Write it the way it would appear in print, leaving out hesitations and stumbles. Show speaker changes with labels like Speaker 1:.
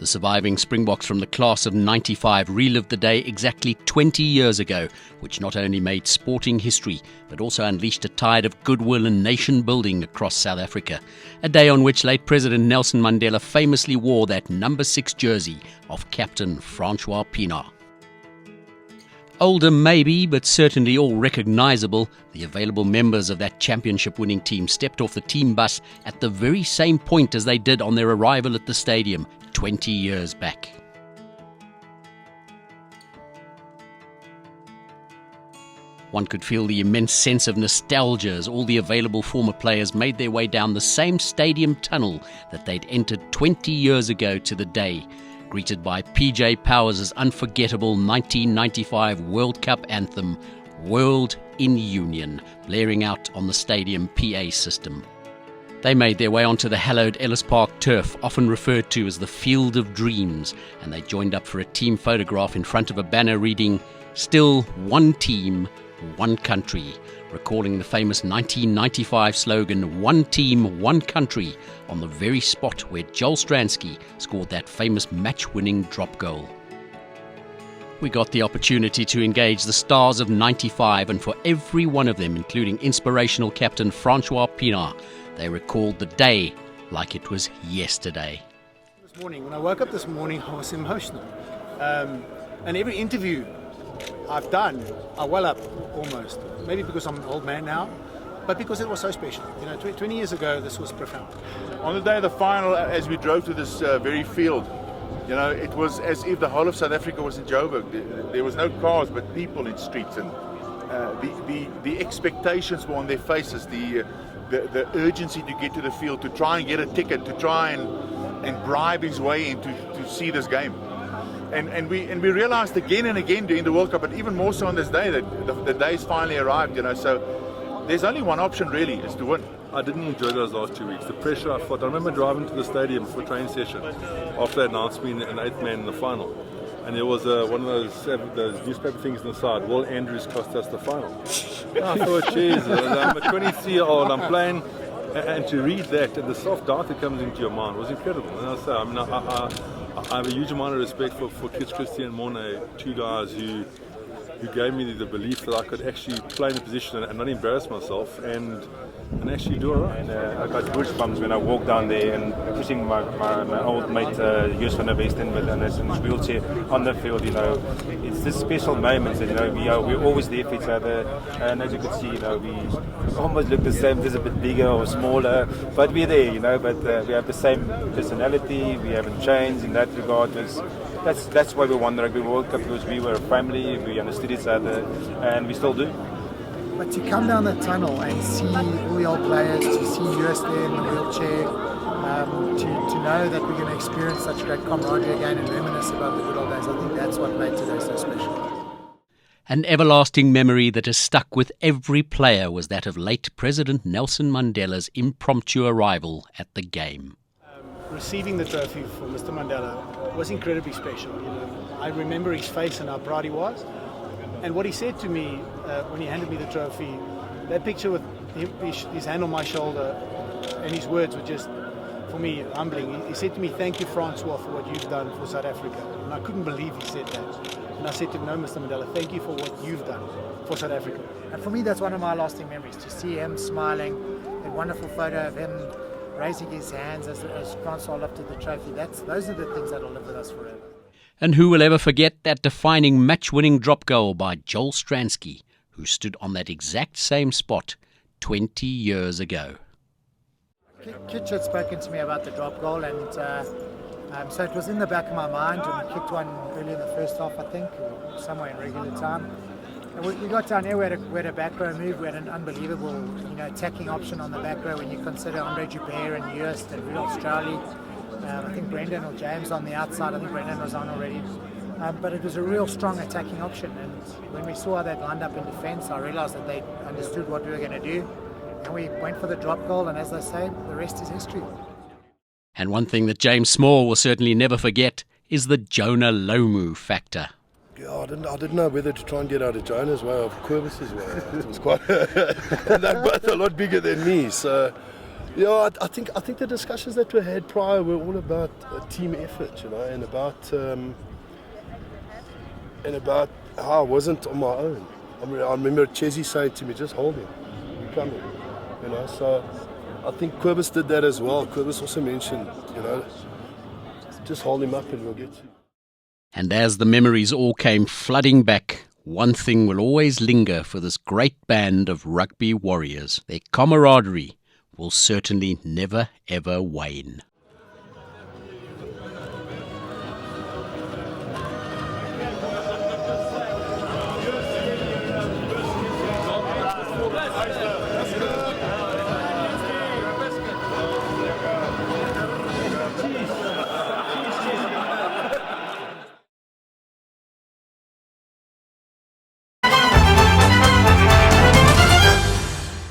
Speaker 1: The surviving Springboks from the class of '95 relived the day exactly 20 years ago, which not only made sporting history, but also unleashed a tide of goodwill and nation building across South Africa. A day on which late President Nelson Mandela famously wore that number 6 jersey of Captain Francios Pienaar. Older maybe, but certainly all recognisable, the available members of that championship-winning team stepped off the team bus at the very same point as they did on their arrival at the stadium 20 years back. One could feel the immense sense of nostalgia as all the available former players made their way down the same stadium tunnel that they'd entered 20 years ago to the day, greeted by PJ Powers' unforgettable 1995 World Cup anthem, World in Union, blaring out on the stadium PA system. They made their way onto the hallowed Ellis Park turf, often referred to as the Field of Dreams, and they joined up for a team photograph in front of a banner reading, "Still one team, one country," recalling the famous 1995 slogan, "One team, one country," on the very spot where Joel Stransky scored that famous match-winning drop goal. We got the opportunity to engage the stars of '95, and for every one of them, including inspirational captain Francios Pienaar, they recalled the day like it was yesterday.
Speaker 2: This morning, when I woke up this morning, I was emotional. And every interview I've done, I well up almost. Maybe because I'm an old man now, but because it was so special. 20 years ago, this was profound.
Speaker 3: On the day of the final, as we drove to this very field, it was as if the whole of South Africa was in Joburg. There was no cars, but people in streets, and the expectations were on their faces. The urgency to get to the field, to try and get a ticket, to try and bribe his way in to see this game. And we realized again and again during the World Cup, but even more so on this day, that the day's finally arrived. So there's only one option really, is to win.
Speaker 4: I didn't enjoy those last 2 weeks. The pressure I felt. I remember driving to the stadium for a training session after they announced me an 8th man in the final, and there was one of those newspaper things on the side. Will Andrews cost us the final? I thought, Jesus, I'm a 23-year-old. I'm playing, and to read that and the soft doubt that comes into your mind was incredible. And I have a huge amount of respect for Kits Christie and Mornay, two guys who gave me the belief that I could actually play in a position and not embarrass myself and actually do all right.
Speaker 5: I got goosebumps when I walked down there and pushing my old mate Joost van der Westen in his wheelchair on the field. It's this special moments that we're always there for each other, and as you can see, we almost look the same, just a bit bigger or smaller, but we're there. But we have the same personality. We haven't changed in that regard. That's why we won the Rugby World Cup, because we were a family. We understood each other, and we still do.
Speaker 6: But to come down the tunnel and see all the old players, to see Joost there in the wheelchair, to know that we're going to experience such great camaraderie again and reminisce about the good old days, I think that's what made today so special.
Speaker 1: An everlasting memory that has stuck with every player was that of late President Nelson Mandela's impromptu arrival at the game.
Speaker 2: Receiving the trophy for Mr. Mandela was incredibly special. I remember his face and how proud he was. And what he said to me when he handed me the trophy, that picture with his hand on my shoulder and his words were just, for me, humbling. He said to me, "Thank you, Francois, for what you've done for South Africa." And I couldn't believe he said that. And I said to him, "No, Mr. Mandela, thank you for what you've done for South Africa."
Speaker 6: And for me, that's one of my lasting memories, to see him smiling, that wonderful photo of him raising his hands as Francois lifted the trophy. Those are the things that will live with us forever.
Speaker 1: And who will ever forget that defining match-winning drop goal by Joel Stransky, who stood on that exact same spot 20 years ago.
Speaker 6: Kitch had spoken to me about the drop goal, and so it was in the back of my mind, and we kicked one early in the first half, I think, or somewhere in regular time. And we got down here, we had a back row move, we had an unbelievable attacking option on the back row when you consider Andre Joubert and Joost and Rudolf Strauly. I think Brendan or James on the outside. I think Brendan was on already. But it was a real strong attacking option. And when we saw how they lined up in defence, I realised that they understood what we were going to do. And we went for the drop goal. And as they say, the rest is history.
Speaker 1: And one thing that James Small will certainly never forget is the Jonah Lomu factor.
Speaker 7: Yeah, I didn't know whether to try and get out of Jonah's way or Kobus's way. It was quite. They're both a lot bigger than me. So Yeah, I think the discussions that we had prior were all about team effort, and about how I wasn't on my own. I remember Chessie saying to me, "Just hold him, we're coming," So I think Kobus did that as well. Kobus also mentioned, just hold him up and we'll get you.
Speaker 1: And as the memories all came flooding back, one thing will always linger for this great band of rugby warriors. Their camaraderie will certainly never ever wane.